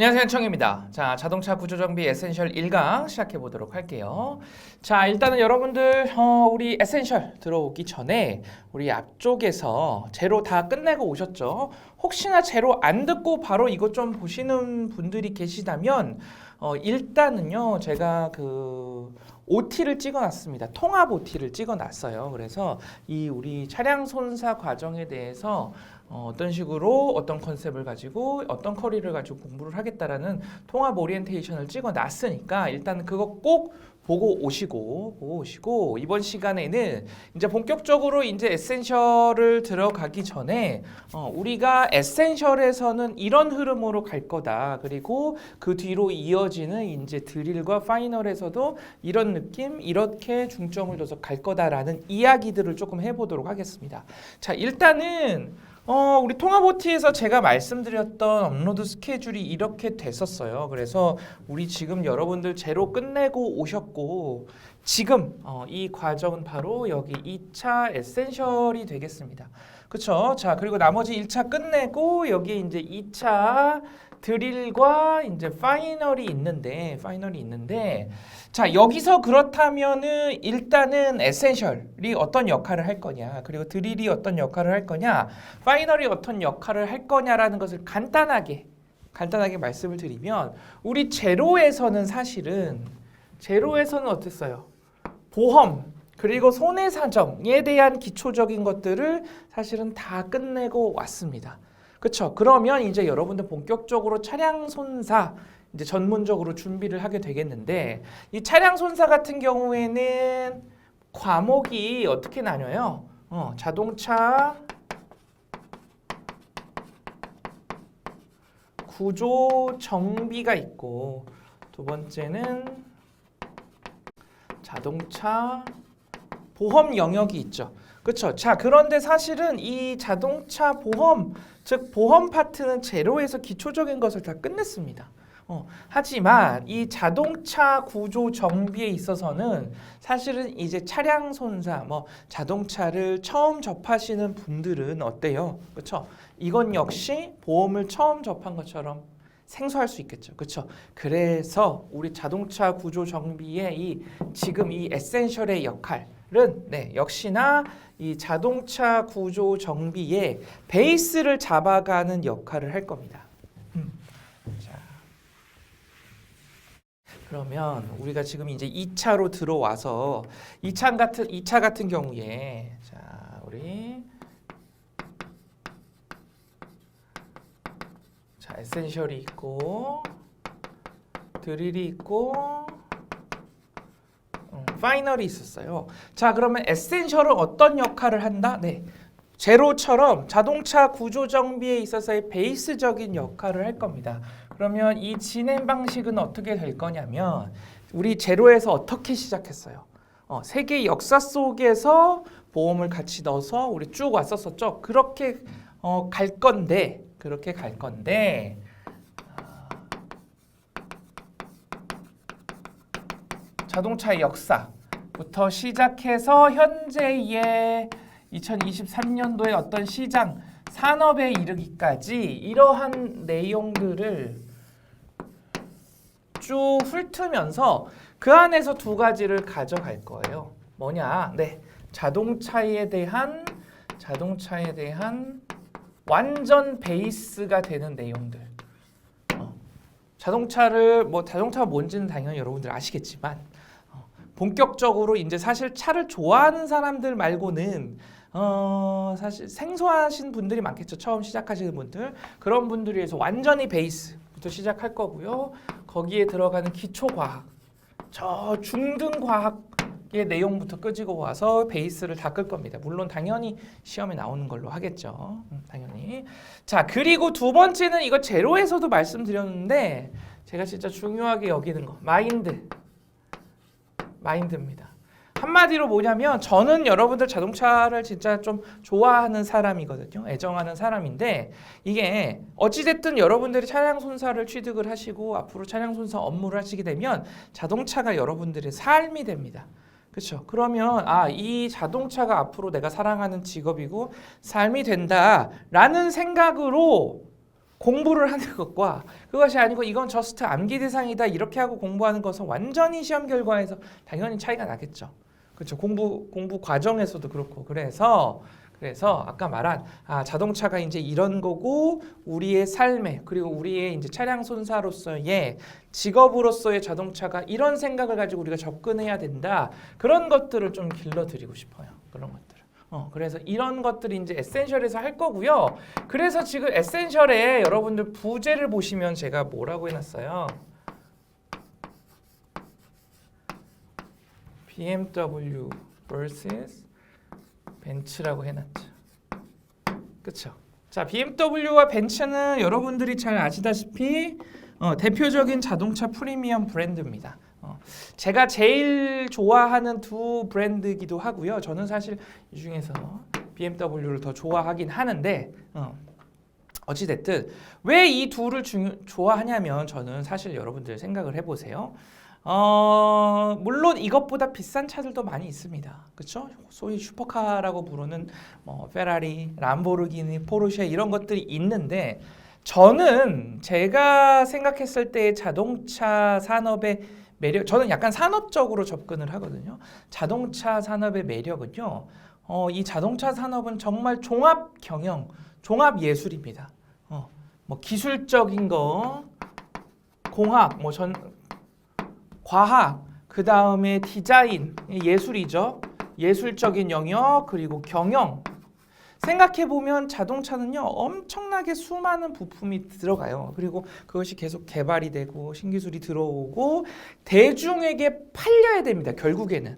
안녕하세요, 청입니다. 자, 자동차 구조정비 에센셜 1강 시작해 보도록 할게요. 자, 일단은 여러분들 우리 에센셜 들어오기 전에 우리 앞쪽에서 제로 다 끝내고 오셨죠? 혹시나 제로 안 듣고 바로 이것 좀 보시는 분들이 계시다면 일단은요, 제가 OT를 찍어놨습니다. 통합 OT를 찍어놨어요. 그래서 이 우리 차량 손사 과정에 대해서 어떤 식으로 어떤 컨셉을 가지고 어떤 커리를 가지고 공부를 하겠다라는 통합 오리엔테이션을 찍어놨으니까 일단 그거 꼭 보고 오시고 이번 시간에는 이제 본격적으로 이제 에센셜을 들어가기 전에 우리가 에센셜에서는 이런 흐름으로 갈 거다. 그리고 그 뒤로 이어지는 이제 드릴과 파이널에서도 이런 느낌, 이렇게 중점을 둬서 갈 거다라는 이야기들을 조금 해보도록 하겠습니다. 자, 일단은 우리 통합 OT에서 제가 말씀드렸던 업로드 스케줄이 이렇게 됐었어요. 그래서 우리 지금 여러분들 제로 끝내고 오셨고 지금 이 과정은 바로 여기 2차 에센셜이 되겠습니다. 그렇죠? 자, 그리고 나머지 1차 끝내고 여기 이제 2차 드릴과 이제 파이널이 있는데 자, 여기서 그렇다면은 일단은 에센셜이 어떤 역할을 할 거냐, 그리고 드릴이 어떤 역할을 할 거냐, 파이널이 어떤 역할을 할 거냐라는 것을 간단하게 말씀을 드리면 우리 제로에서는 어땠어요? 보험 그리고 손해사정에 대한 기초적인 것들을 사실은 다 끝내고 왔습니다. 그렇죠? 그러면 이제 여러분들 본격적으로 차량 손사 이제 전문적으로 준비를 하게 되겠는데, 이 차량 손사 같은 경우에는 과목이 어떻게 나뉘어요? 자동차 구조 정비가 있고, 두 번째는 자동차 보험 영역이 있죠. 그렇죠? 자, 그런데 사실은 이 자동차 보험, 즉 보험 파트는 제로에서 기초적인 것을 다 끝냈습니다. 하지만 이 자동차 구조 정비에 있어서는 사실은 이제 차량 손사, 자동차를 처음 접하시는 분들은 어때요? 그렇죠? 이건 역시 보험을 처음 접한 것처럼 생소할 수 있겠죠. 그렇죠? 그래서 우리 자동차 구조 정비의 지금 이 에센셜의 역할은 역시나 이 자동차 구조 정비의 베이스를 잡아가는 역할을 할 겁니다. 자, 그러면 우리가 지금 이제 2차로 들어와서 2차 같은 경우에 자, 우리 에센셜이 있고 드릴이 있고 파이널이 있었어요. 자, 그러면 에센셜은 어떤 역할을 한다? 네, 제로처럼 자동차 구조 정비에 있어서의 베이스적인 역할을 할 겁니다. 그러면 이 진행 방식은 어떻게 될 거냐면 우리 제로에서 어떻게 시작했어요? 세계 역사 속에서 보험을 같이 넣어서 우리 쭉 왔었었죠. 그렇게 갈 건데 자동차의 역사부터 시작해서 현재의 2023년도의 어떤 시장, 산업에 이르기까지 이러한 내용들을 쭉 훑으면서 그 안에서 두 가지를 가져갈 거예요. 뭐냐? 네, 자동차에 대한 완전 베이스가 되는 내용들. 자동차가 뭔지는 당연히 여러분들 아시겠지만 본격적으로 이제 사실 차를 좋아하는 사람들 말고는 사실 생소하신 분들이 많겠죠. 처음 시작하시는 분들. 그런 분들을 위해서 완전히 베이스부터 시작할 거고요. 거기에 들어가는 기초 과학, 저 중등 과학의 내용부터 끄지고 와서 베이스를 닦을 겁니다. 물론 당연히 시험에 나오는 걸로 하겠죠. 당연히. 자, 그리고 두 번째는 이거 제로에서도 말씀드렸는데 제가 진짜 중요하게 여기는 거, 마인드입니다. 한마디로 뭐냐면 저는 여러분들 자동차를 진짜 좀 좋아하는 사람이거든요. 애정하는 사람인데 이게 어찌됐든 여러분들이 차량 손사를 취득을 하시고 앞으로 차량 손사 업무를 하시게 되면 자동차가 여러분들의 삶이 됩니다. 그렇죠? 그러면 이 자동차가 앞으로 내가 사랑하는 직업이고 삶이 된다라는 생각으로 공부를 하는 것과 그것이 아니고 이건 저스트 암기 대상이다 이렇게 하고 공부하는 것은 완전히 시험 결과에서 당연히 차이가 나겠죠. 그렇죠. 공부 과정에서도 그렇고 그래서 아까 말한 자동차가 이제 이런 거고 우리의 삶에 그리고 우리의 이제 차량 손사로서의 직업으로서의 자동차가 이런 생각을 가지고 우리가 접근해야 된다. 그런 것들을 좀 길러드리고 싶어요. 그런 것들. 그래서 이런 것들이 이제 에센셜에서 할 거고요. 그래서 지금 에센셜에 여러분들 부제를 보시면 제가 뭐라고 해놨어요? BMW vs 벤츠라고 해놨죠. 그쵸? 자, BMW와 벤츠는 여러분들이 잘 아시다시피 대표적인 자동차 프리미엄 브랜드입니다. 제가 제일 좋아하는 두 브랜드이기도 하고요. 저는 사실 이 중에서 BMW를 더 좋아하긴 하는데 어찌됐든 왜 이 둘을 좋아하냐면 저는 사실 여러분들 생각을 해보세요. 물론 이것보다 비싼 차들도 많이 있습니다. 그렇죠? 소위 슈퍼카라고 부르는 페라리, 람보르기니, 포르쉐 이런 것들이 있는데 저는 제가 생각했을 때 자동차 산업의 매력, 저는 약간 산업적으로 접근을 하거든요. 자동차 산업의 매력은요. 이 자동차 산업은 정말 종합 경영, 종합 예술입니다. 뭐 기술적인 거, 공학, 과학, 그 다음에 디자인, 예술이죠. 예술적인 영역, 그리고 경영. 생각해보면 자동차는요, 엄청나게 수많은 부품이 들어가요. 그리고 그것이 계속 개발이 되고, 신기술이 들어오고, 대중에게 팔려야 됩니다, 결국에는.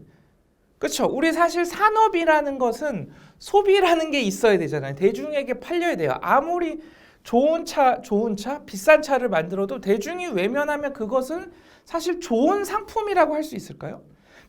그렇죠? 우리 사실 산업이라는 것은 소비라는 게 있어야 되잖아요. 대중에게 팔려야 돼요. 아무리 좋은 차, 비싼 차를 만들어도 대중이 외면하면 그것은 사실 좋은 상품이라고 할 수 있을까요?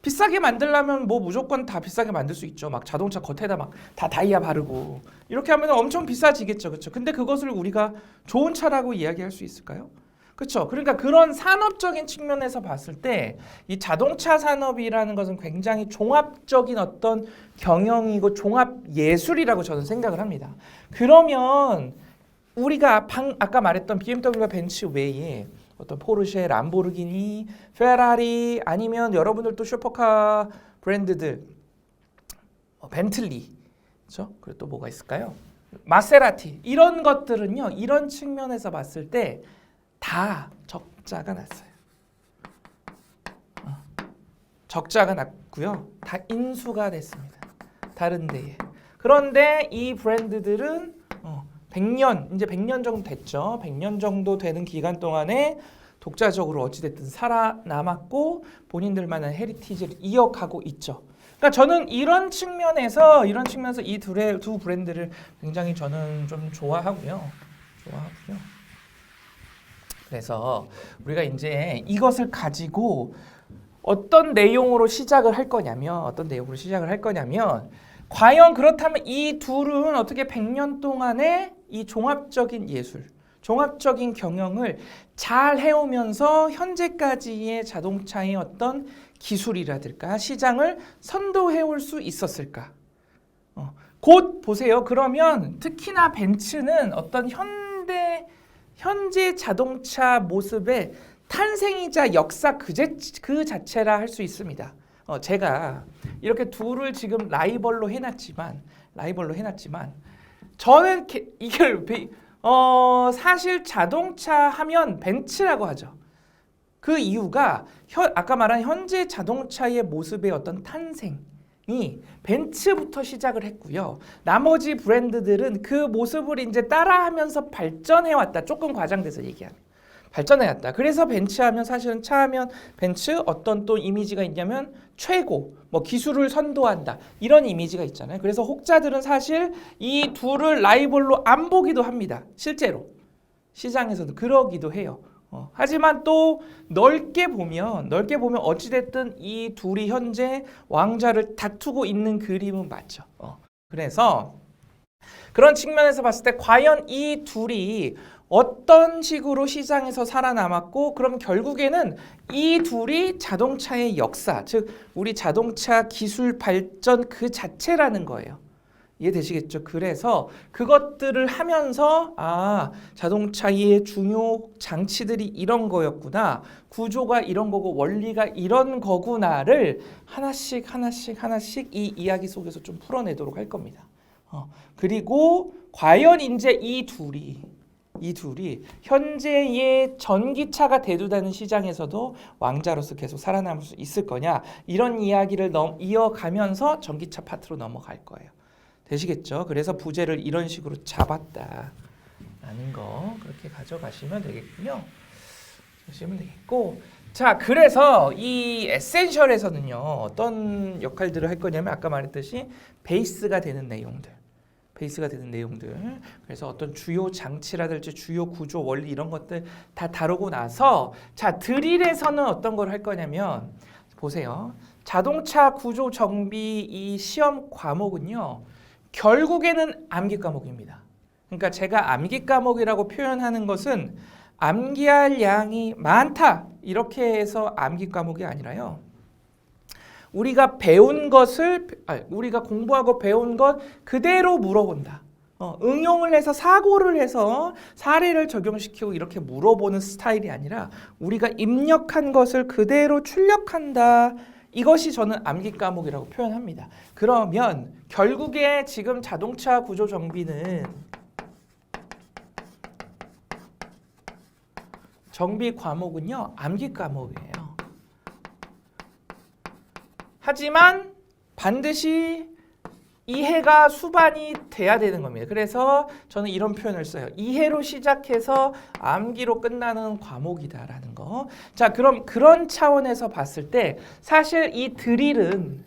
비싸게 만들려면 뭐 무조건 다 비싸게 만들 수 있죠. 막 자동차 겉에다 막 다 다이아 바르고 이렇게 하면 엄청 비싸지겠죠. 그렇죠? 근데 그것을 우리가 좋은 차라고 이야기할 수 있을까요? 그렇죠? 그러니까 그런 산업적인 측면에서 봤을 때 이 자동차 산업이라는 것은 굉장히 종합적인 어떤 경영이고 종합 예술이라고 저는 생각을 합니다. 그러면 우리가 아까 말했던 BMW와 벤츠 외에 어떤 포르쉐, 람보르기니, 페라리 아니면 여러분들도 슈퍼카 브랜드들 벤틀리, 그렇죠? 그리고 또 뭐가 있을까요? 마세라티 이런 것들은요. 이런 측면에서 봤을 때 다 적자가 났어요. 적자가 났고요. 다 인수가 됐습니다. 다른 데에. 그런데 이 브랜드들은 100년, 이제 100년 정도 됐죠. 100년 정도 되는 기간 동안에 독자적으로 어찌됐든 살아남았고 본인들만의 헤리티지를 이어가고 있죠. 그러니까 저는 이런 측면에서 이 두 브랜드를 굉장히 저는 좀 좋아하고요. 그래서 우리가 이제 이것을 가지고 어떤 내용으로 시작을 할 거냐면 과연 그렇다면 이 둘은 어떻게 100년 동안의 이 종합적인 예술, 종합적인 경영을 잘 해오면서 현재까지의 자동차의 어떤 기술이라든가 시장을 선도해올 수 있었을까? 곧 보세요. 그러면 특히나 벤츠는 어떤 현재 자동차 모습의 탄생이자 역사 그 자체라 할 수 있습니다. 제가 이렇게 둘을 지금 라이벌로 해놨지만 저는 이걸 사실 자동차 하면 벤츠라고 하죠. 그 이유가 아까 말한 현재 자동차의 모습의 어떤 탄생이 벤츠부터 시작을 했고요. 나머지 브랜드들은 그 모습을 이제 따라하면서 발전해왔다. 조금 과장돼서 얘기하면. 발전해왔다. 그래서 벤츠하면 사실은 차하면 벤츠 어떤 또 이미지가 있냐면 최고, 뭐 기술을 선도한다 이런 이미지가 있잖아요. 그래서 혹자들은 사실 이 둘을 라이벌로 안 보기도 합니다. 실제로 시장에서도 그러기도 해요. 하지만 또 넓게 보면 어찌됐든 이 둘이 현재 왕좌를 다투고 있는 그림은 맞죠. 그래서 그런 측면에서 봤을 때 과연 이 둘이 어떤 식으로 시장에서 살아남았고 그럼 결국에는 이 둘이 자동차의 역사, 즉 우리 자동차 기술 발전 그 자체라는 거예요. 이해되시겠죠? 그래서 그것들을 하면서 자동차의 중요 장치들이 이런 거였구나. 구조가 이런 거고 원리가 이런 거구나를 하나씩 이 이야기 속에서 좀 풀어내도록 할 겁니다. 그리고 과연 이제 이 둘이 현재의 전기차가 대두되는 시장에서도 왕자로서 계속 살아남을 수 있을 거냐, 이런 이야기를 이어가면서 전기차 파트로 넘어갈 거예요. 되시겠죠? 그래서 부제를 이런 식으로 잡았다라는 거 그렇게 가져가시면 되겠군요. 보시면 되겠고, 자, 그래서 이 에센셜에서는요 어떤 역할들을 할 거냐면 아까 말했듯이 베이스가 되는 내용들. 그래서 어떤 주요 장치라든지 주요 구조 원리 이런 것들 다 다루고 나서, 자, 드릴에서는 어떤 걸 할 거냐면 보세요. 자동차 구조 정비 이 시험 과목은요 결국에는 암기 과목입니다. 그러니까 제가 암기 과목이라고 표현하는 것은 암기할 양이 많다 이렇게 해서 암기 과목이 아니라요, 우리가 배운 것을 우리가 공부하고 배운 것 그대로 물어본다. 응용을 해서 사고를 해서 사례를 적용시키고 이렇게 물어보는 스타일이 아니라 우리가 입력한 것을 그대로 출력한다. 이것이 저는 암기 과목이라고 표현합니다. 그러면 결국에 지금 자동차 구조 정비는 정비 과목은요 암기 과목이에요. 하지만 반드시 이해가 수반이 돼야 되는 겁니다. 그래서 저는 이런 표현을 써요. 이해로 시작해서 암기로 끝나는 과목이다라는 거. 자, 그럼 그런 차원에서 봤을 때 사실 이 드릴은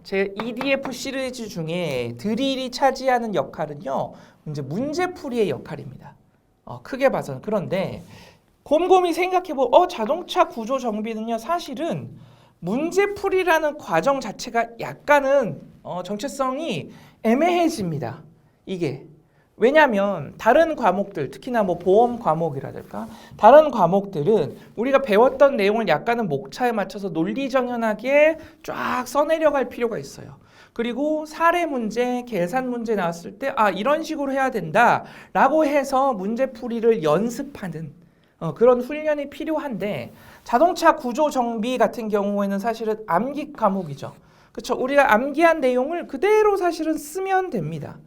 제 EDF 시리즈 중에 드릴이 차지하는 역할은요, 이제 문제풀이의 역할입니다. 크게 봐서는. 그런데 곰곰이 생각해보면 자동차 구조 정비는요 사실은 문제풀이라는 과정 자체가 약간은 정체성이 애매해집니다. 이게 왜냐하면 다른 과목들, 특히나 뭐 보험 과목이라든가 다른 과목들은 우리가 배웠던 내용을 약간은 목차에 맞춰서 논리정연하게 쫙 써내려갈 필요가 있어요. 그리고 사례 문제, 계산 문제 나왔을 때 이런 식으로 해야 된다라고 해서 문제풀이를 연습하는 그런 훈련이 필요한데, 자동차 구조 정비 같은 경우에는 사실은 암기 과목이죠. 그렇죠? 우리가 암기한 내용을 그대로 사실은 쓰면 됩니다.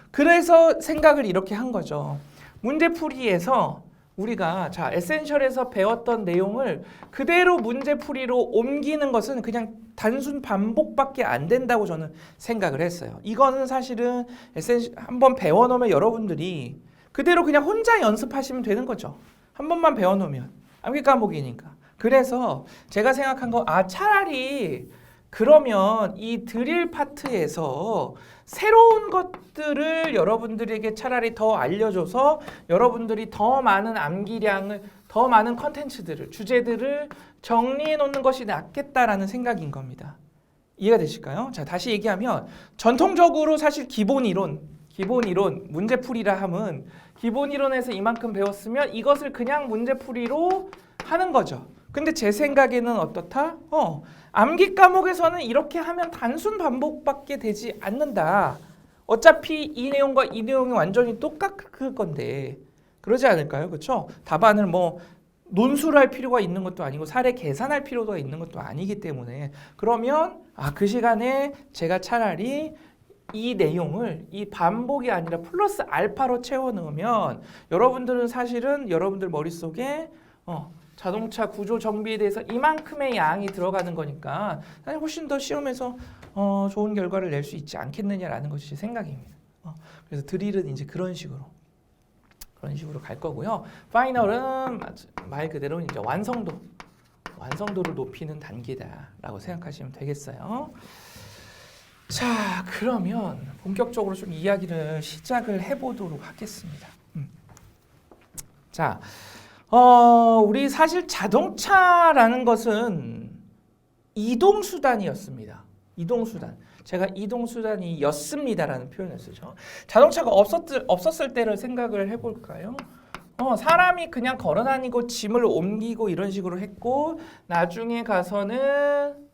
그래서 생각을 이렇게 한 거죠. 문제풀이에서 우리가 에센셜에서 배웠던 내용을 그대로 문제풀이로 옮기는 것은 그냥 단순 반복밖에 안 된다고 저는 생각을 했어요. 이거는 사실은 에센셜 한번 배워놓으면 여러분들이 그대로 그냥 혼자 연습하시면 되는 거죠. 한 번만 배워놓으면. 암기 과목이니까. 그래서 제가 생각한 거 차라리 그러면 이 드릴 파트에서 새로운 것들을 여러분들에게 차라리 더 알려줘서 여러분들이 더 많은 암기량을, 더 많은 컨텐츠들을, 주제들을 정리해 놓는 것이 낫겠다라는 생각인 겁니다. 이해가 되실까요? 자, 다시 얘기하면 전통적으로 사실 기본 이론 문제풀이라 함은 기본 이론에서 이만큼 배웠으면 이것을 그냥 문제풀이로 하는 거죠. 근데 제 생각에는 어떻다? 암기 과목에서는 이렇게 하면 단순 반복밖에 되지 않는다. 어차피 이 내용과 이 내용이 완전히 똑같을 건데 그러지 않을까요? 그렇죠? 답안을 뭐 논술을 할 필요가 있는 것도 아니고 사례 계산할 필요가 있는 것도 아니기 때문에, 그러면 그 시간에 제가 차라리 이 내용을 이 반복이 아니라 플러스 알파로 채워 넣으면 여러분들은 사실은 여러분들 머릿속에 자동차 구조 정비에 대해서 이만큼의 양이 들어가는 거니까 사실 훨씬 더 시험에서 좋은 결과를 낼 수 있지 않겠느냐라는 것이 제 생각입니다. 그래서 드릴은 이제 그런 식으로 갈 거고요. 파이널은 말 그대로 이제 완성도를 높이는 단계다라고 생각하시면 되겠어요. 자, 그러면 본격적으로 좀 이야기를 시작을 해보도록 하겠습니다. 자, 우리 사실 자동차라는 것은 이동수단이었습니다. 이동수단. 제가 이동수단이었습니다라는 표현을 쓰죠. 자동차가 없었을 때를 생각을 해볼까요? 사람이 그냥 걸어다니고 짐을 옮기고 이런 식으로 했고, 나중에 가서는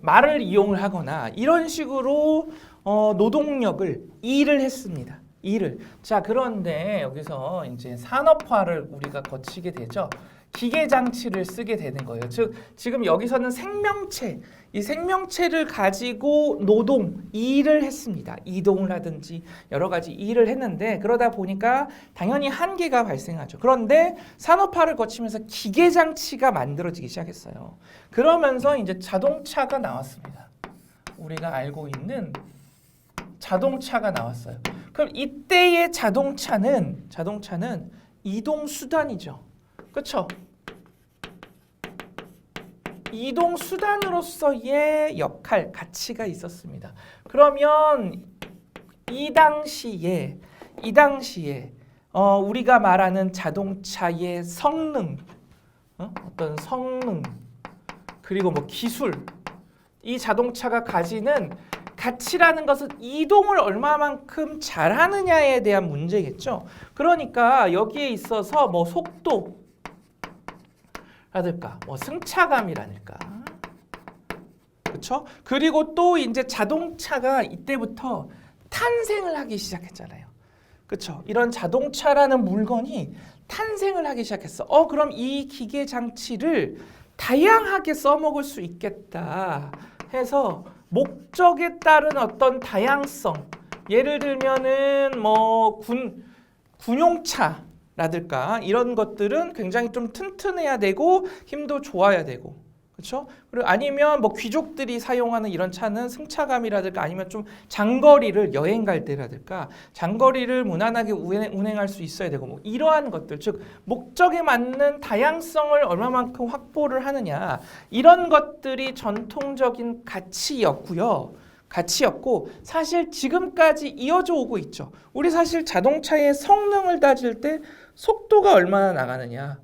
말을 이용을 하거나 이런 식으로 노동력을 일을 했습니다. 일을. 자, 그런데 여기서 이제 산업화를 우리가 거치게 되죠. 기계 장치를 쓰게 되는 거예요. 즉 지금 여기서는 생명체, 이 생명체를 가지고 노동, 일을 했습니다. 이동을 하든지 여러 가지 일을 했는데 그러다 보니까 당연히 한계가 발생하죠. 그런데 산업화를 거치면서 기계 장치가 만들어지기 시작했어요. 그러면서 이제 자동차가 나왔습니다. 우리가 알고 있는 자동차가 나왔어요. 그럼 이때의 자동차는 이동 수단이죠. 그렇죠? 이동 수단으로서의 역할, 가치가 있었습니다. 그러면 이 당시에 우리가 말하는 자동차의 성능, 어떤 성능, 그리고 뭐 기술, 이 자동차가 가지는 가치라는 것은 이동을 얼마만큼 잘하느냐에 대한 문제겠죠. 그러니까 여기에 있어서 뭐 속도 라든가 뭐 승차감이라든가, 그렇죠? 그리고 또 이제 자동차가 이때부터 탄생을 하기 시작했잖아요. 그렇죠? 이런 자동차라는 물건이 탄생을 하기 시작했어. 그럼 이 기계 장치를 다양하게 써먹을 수 있겠다 해서 목적에 따른 어떤 다양성, 예를 들면은 뭐 군용차 라든가 이런 것들은 굉장히 좀 튼튼해야 되고 힘도 좋아야 되고, 그렇죠? 그리고 아니면 뭐 귀족들이 사용하는 이런 차는 승차감이라든가 아니면 좀 장거리를 여행 갈 때라든가 장거리를 무난하게 운행할 수 있어야 되고 뭐 이러한 것들, 즉 목적에 맞는 다양성을 얼마만큼 확보를 하느냐, 이런 것들이 전통적인 가치였고 사실 지금까지 이어져 오고 있죠. 우리 사실 자동차의 성능을 따질 때 속도가 얼마나 나가느냐,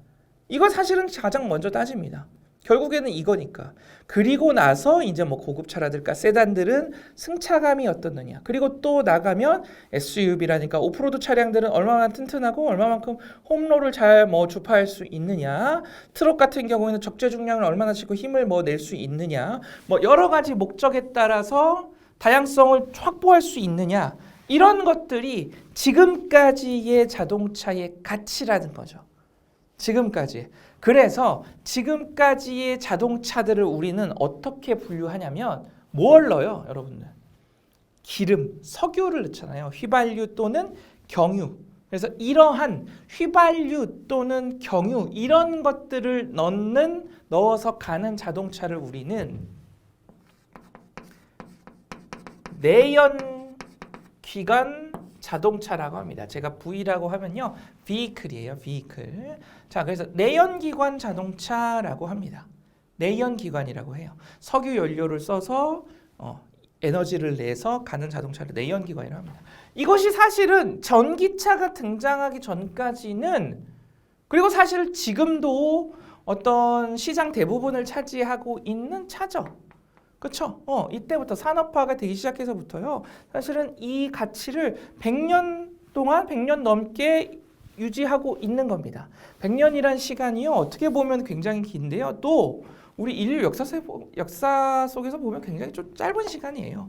이거 사실은 가장 먼저 따집니다. 결국에는 이거니까. 그리고 나서 이제 뭐 고급차라든가 세단들은 승차감이 어떻느냐, 그리고 또 나가면 SUV라니까 오프로드 차량들은 얼마나 튼튼하고 얼마만큼 홈로를 잘 뭐 주파할 수 있느냐, 트럭 같은 경우에는 적재 중량을 얼마나 싣고 힘을 뭐 낼 수 있느냐, 뭐 여러 가지 목적에 따라서 다양성을 확보할 수 있느냐, 이런 것들이 지금까지의 자동차의 가치라는 거죠. 지금까지. 그래서 지금까지의 자동차들을 우리는 어떻게 분류하냐면 뭘 넣어요, 여러분들? 기름, 석유를 넣잖아요. 휘발유 또는 경유. 그래서 이러한 휘발유 또는 경유 이런 것들을 넣어서 가는 자동차를 우리는 내연기관 자동차라고 합니다. 제가 V라고 하면요, vehicle이에요, vehicle. 자, 그래서 내연기관 자동차라고 합니다. 내연기관이라고 해요. 석유 연료를 써서 에너지를 내서 가는 자동차를 내연기관이라고 합니다. 이것이 사실은 전기차가 등장하기 전까지는, 그리고 사실 지금도 어떤 시장 대부분을 차지하고 있는 차죠. 그렇죠? 이때부터 산업화가 되기 시작해서부터요, 사실은 이 가치를 100년 넘게 유지하고 있는 겁니다. 100년이란 시간이요, 어떻게 보면 굉장히 긴데요, 또 우리 인류 역사 속에서 보면 굉장히 좀 짧은 시간이에요.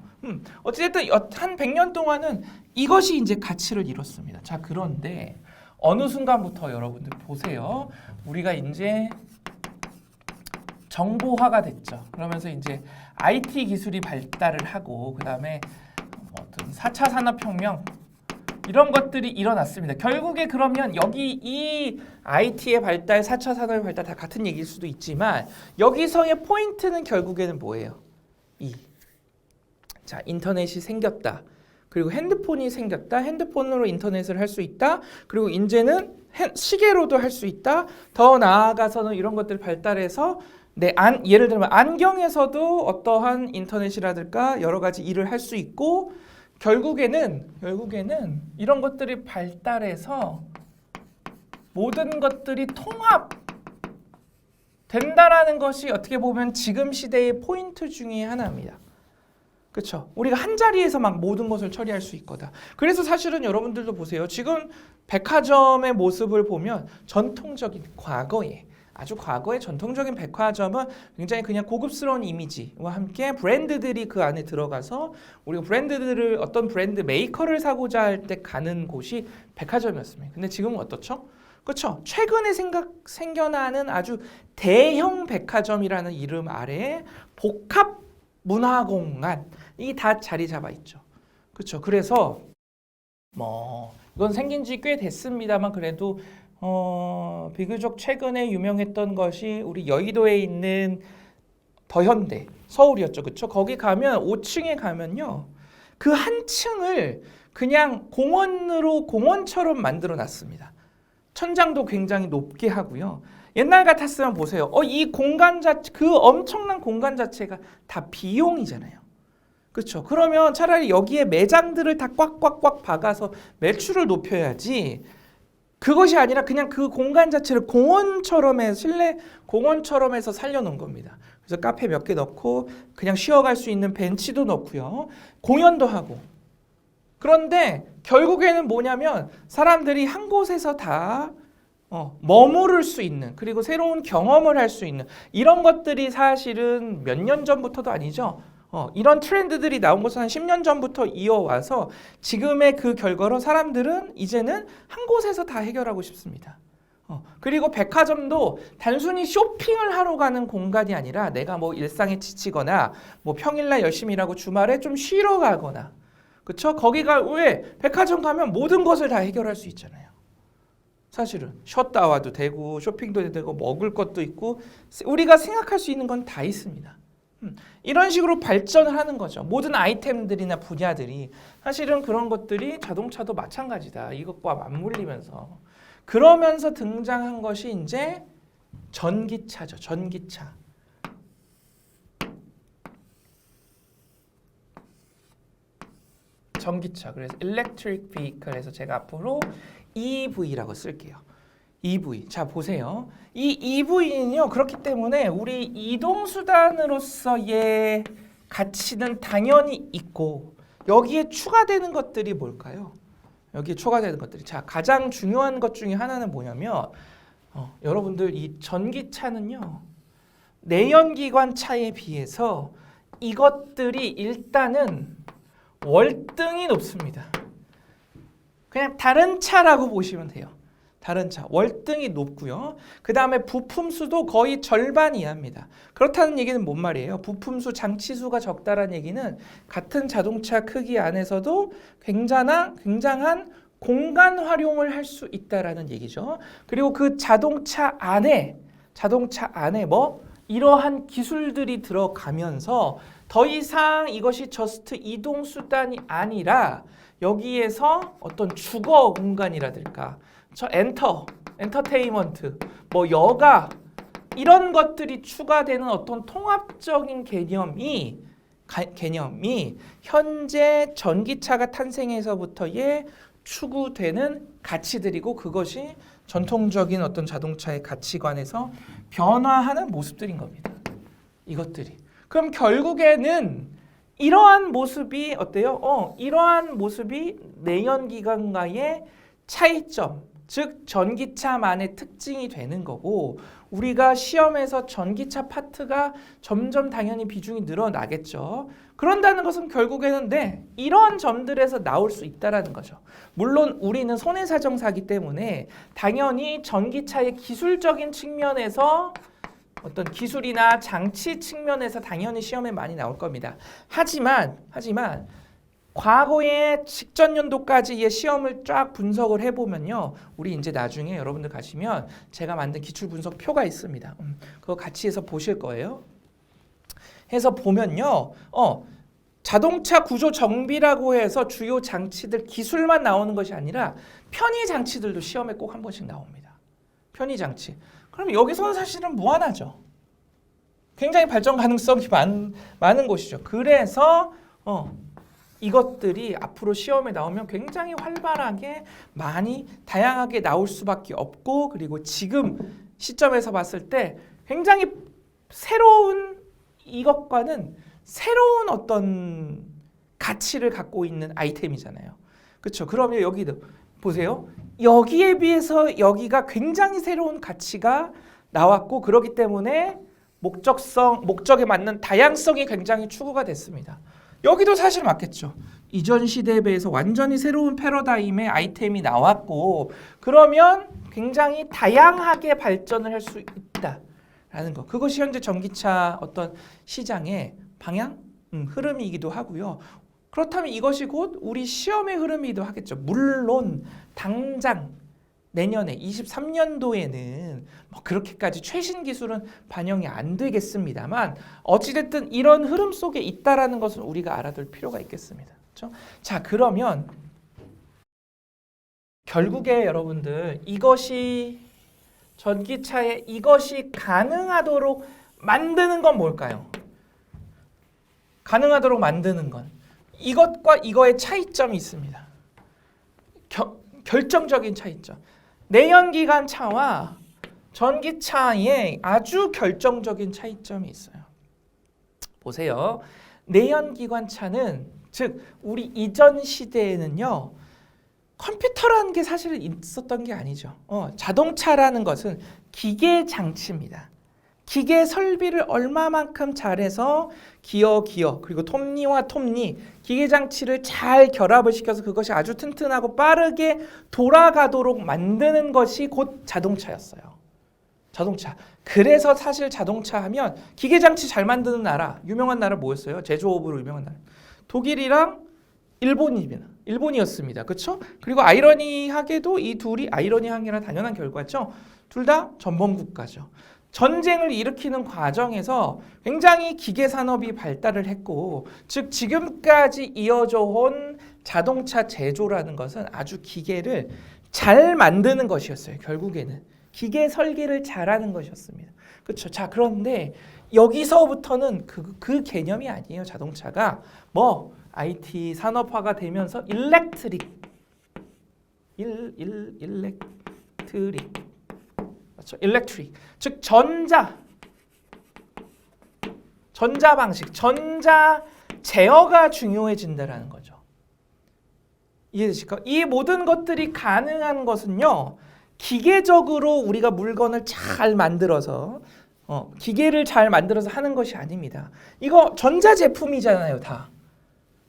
어쨌든 한 100년 동안은 이것이 이제 가치를 이뤘습니다. 자, 그런데 어느 순간부터 여러분들 보세요. 우리가 이제 정보화가 됐죠. 그러면서 이제 IT 기술이 발달을 하고 그다음에 어떤 4차 산업혁명 이런 것들이 일어났습니다. 결국에 그러면 여기 이 IT의 발달, 4차 산업의 발달 다 같은 얘기일 수도 있지만 여기서의 포인트는 결국에는 뭐예요? 자, 인터넷이 생겼다. 그리고 핸드폰이 생겼다. 핸드폰으로 인터넷을 할 수 있다. 그리고 이제는 시계로도 할 수 있다. 더 나아가서는 이런 것들 발달해서 예를 들면 안경에서도 어떠한 인터넷이라든가 여러 가지 일을 할 수 있고, 결국에는 이런 것들이 발달해서 모든 것들이 통합된다라는 것이 어떻게 보면 지금 시대의 포인트 중에 하나입니다. 그렇죠? 우리가 한 자리에서 막 모든 것을 처리할 수 있거다. 그래서 사실은 여러분들도 보세요. 지금 백화점의 모습을 보면 전통적인 과거에 아주 과거의 전통적인 백화점은 굉장히 그냥 고급스러운 이미지와 함께 브랜드들이 그 안에 들어가서 우리가 브랜드들을 어떤 브랜드 메이커를 사고자 할 때 가는 곳이 백화점이었습니다. 근데 지금은 어떻죠? 그렇죠. 최근에 생겨나는 아주 대형 백화점이라는 이름 아래에 복합 문화공간이 다 자리 잡아 있죠. 그렇죠. 그래서 뭐 이건 생긴 지 꽤 됐습니다만 그래도 비교적 최근에 유명했던 것이 우리 여의도에 있는 더현대 서울이었죠. 그렇죠? 거기 가면 5층에 가면요. 그 한 층을 그냥 공원처럼 만들어 놨습니다. 천장도 굉장히 높게 하고요. 옛날 같았으면 보세요. 이 공간 그 엄청난 공간 자체가 다 비용이잖아요. 그렇죠. 그러면 차라리 여기에 매장들을 다 꽉꽉꽉 박아서 매출을 높여야지. 그것이 아니라 그냥 그 공간 자체를 공원처럼 실내 공원처럼 해서 살려놓은 겁니다. 그래서 카페 몇 개 넣고 그냥 쉬어갈 수 있는 벤치도 넣고요. 공연도 하고. 그런데 결국에는 뭐냐면 사람들이 한 곳에서 다 머무를 수 있는 그리고 새로운 경험을 할 수 있는 이런 것들이 사실은 몇 년 전부터도 아니죠. 이런 트렌드들이 나온 것은 한 10년 전부터 이어와서 지금의 그 결과로 사람들은 이제는 한 곳에서 다 해결하고 싶습니다. 그리고 백화점도 단순히 쇼핑을 하러 가는 공간이 아니라 내가 뭐 일상에 지치거나 뭐 평일날 열심히 일하고 주말에 좀 쉬러 가거나 그렇죠? 거기가 왜 백화점 가면 모든 것을 다 해결할 수 있잖아요. 사실은 쉬었다 와도 되고 쇼핑도 되고 먹을 것도 있고 우리가 생각할 수 있는 건 다 있습니다. 이런 식으로 발전을 하는 거죠. 모든 아이템들이나 분야들이 사실은 그런 것들이 자동차도 마찬가지다. 이것과 맞물리면서 그러면서 등장한 것이 이제 전기차죠. 전기차. 그래서 Electric Vehicle에서 제가 앞으로 EV라고 쓸게요. EV. 자, 보세요. 이 EV는요, 그렇기 때문에 우리 이동수단으로서의 가치는 당연히 있고, 여기에 추가되는 것들이 뭘까요? 여기에 추가되는 것들이. 자, 가장 중요한 것 중에 하나는 뭐냐면, 여러분들 이 전기차는요, 내연기관 차에 비해서 이것들이 일단은 월등히 높습니다. 그냥 다른 차라고 보시면 돼요. 다른 차 월등히 높고요. 그 다음에 부품수도 거의 절반 이하입니다. 그렇다는 얘기는 뭔 말이에요? 부품수, 장치수가 적다라는 얘기는 같은 자동차 크기 안에서도 굉장한 공간 활용을 할 수 있다라는 얘기죠. 그리고 그 자동차 안에 뭐 이러한 기술들이 들어가면서 더 이상 이것이 저스트 이동 수단이 아니라 여기에서 어떤 주거 공간이라든가 엔터테인먼트, 뭐 여가 이런 것들이 추가되는 어떤 통합적인 개념이 현재 전기차가 탄생해서부터의 추구되는 가치들이고 그것이 전통적인 어떤 자동차의 가치관에서 변화하는 모습들인 겁니다. 이것들이. 그럼 결국에는 이러한 모습이 어때요? 이러한 모습이 내연기관과의 차이점, 즉 전기차만의 특징이 되는 거고 우리가 시험에서 전기차 파트가 점점 당연히 비중이 늘어나겠죠. 그런다는 것은 결국에는 이런 점들에서 나올 수 있다라는 거죠. 물론 우리는 손해사정사기 때문에 당연히 전기차의 기술적인 측면에서 어떤 기술이나 장치 측면에서 당연히 시험에 많이 나올 겁니다. 하지만 과거의 직전 연도까지의 시험을 쫙 분석을 해보면요. 우리 이제 나중에 여러분들 가시면 제가 만든 기출 분석 표가 있습니다. 그거 같이 해서 보실 거예요. 해서 보면요. 자동차 구조 정비라고 해서 주요 장치들 기술만 나오는 것이 아니라 편의 장치들도 시험에 꼭 한 번씩 나옵니다. 편의 장치. 그럼 여기서는 사실은 무한하죠. 굉장히 발전 가능성이 많은 곳이죠. 그래서 이것들이 앞으로 시험에 나오면 굉장히 활발하게 많이 다양하게 나올 수밖에 없고 그리고 지금 시점에서 봤을 때 굉장히 새로운 이것과는 새로운 어떤 가치를 갖고 있는 아이템이잖아요. 그렇죠? 그러면 여기도 보세요. 여기에 비해서 여기가 굉장히 새로운 가치가 나왔고 그렇기 때문에 목적에 맞는 다양성이 굉장히 추구가 됐습니다. 여기도 사실 맞겠죠. 이전 시대에 비해서 완전히 새로운 패러다임의 아이템이 나왔고 그러면 굉장히 다양하게 발전을 할 수 있다라는 거. 그것이 현재 전기차 어떤 시장의 방향, 흐름이기도 하고요. 그렇다면 이것이 곧 우리 시험의 흐름이기도 하겠죠. 물론 당장 내년에 23년도에는 뭐 그렇게까지 최신 기술은 반영이 안 되겠습니다만 어찌됐든 이런 흐름 속에 있다라는 것은 우리가 알아둘 필요가 있겠습니다. 그렇죠? 자, 그러면 결국에 여러분들 이것이 전기차에 이것이 가능하도록 만드는 건 뭘까요? 가능하도록 만드는 건 이것과 이거의 차이점이 있습니다. 결정적인 차이점. 내연기관 차와 전기차에 아주 결정적인 차이점이 있어요. 보세요. 내연기관 차는 즉 우리 이전 시대에는요. 컴퓨터라는 게 사실은 있었던 게 아니죠. 자동차라는 것은 기계 장치입니다. 기계 설비를 얼마만큼 잘해서 기어 그리고 톱니와 톱니 기계 장치를 잘 결합을 시켜서 그것이 아주 튼튼하고 빠르게 돌아가도록 만드는 것이 곧 자동차였어요. 자동차. 그래서 사실 자동차 하면 기계 장치 잘 만드는 나라 유명한 나라 뭐였어요? 제조업으로 유명한 나라 독일이랑 일본이었습니다. 그렇죠? 그리고 아이러니하게도 이 둘이 아이러니한 게 아니라 당연한 결과죠. 둘 다 전범 국가죠. 전쟁을 일으키는 과정에서 굉장히 기계 산업이 발달을 했고 즉 지금까지 이어져 온 자동차 제조라는 것은 아주 기계를 잘 만드는 것이었어요. 결국에는 기계 설계를 잘하는 것이었습니다. 그렇죠. 자, 그런데 여기서부터는 그 개념이 아니에요. 자동차가 뭐 IT 산업화가 되면서 일렉트릭 그렇죠. 일렉트릭 즉 전자 방식 전자 제어가 중요해진다라는 거죠. 이해되실까? 이 모든 것들이 가능한 것은요. 기계적으로 우리가 물건을 잘 만들어서 기계를 잘 만들어서 하는 것이 아닙니다. 이거 전자제품이잖아요. 다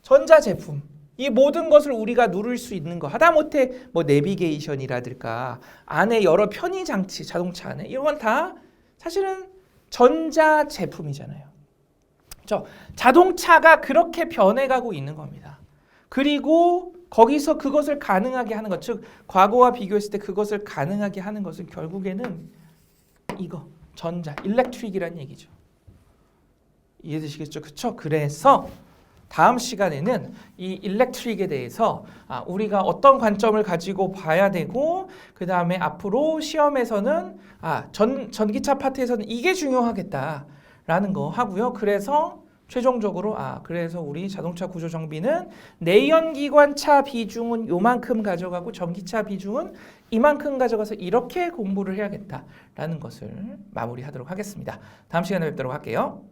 전자제품. 이 모든 것을 우리가 누릴 수 있는 거 하다못해 뭐 내비게이션이라든가 안에 여러 편의 장치 자동차 안에 이건 다 사실은 전자제품이잖아요. 그렇죠? 자동차가 그렇게 변해가고 있는 겁니다. 그리고 거기서 그것을 가능하게 하는 것, 즉 과거와 비교했을 때 그것을 가능하게 하는 것은 결국에는 이거 전자, 일렉트릭이라는 얘기죠. 이해되시겠죠? 그렇죠? 그래서 다음 시간에는 이 일렉트릭에 대해서 우리가 어떤 관점을 가지고 봐야 되고 그 다음에 앞으로 시험에서는 전기차 파트에서는 이게 중요하겠다라는 거 하고요. 그래서 최종적으로 그래서 우리 자동차 구조 정비는 내연기관차 비중은 요만큼 가져가고 전기차 비중은 이만큼 가져가서 이렇게 공부를 해야겠다라는 것을 마무리하도록 하겠습니다. 다음 시간에 뵙도록 할게요.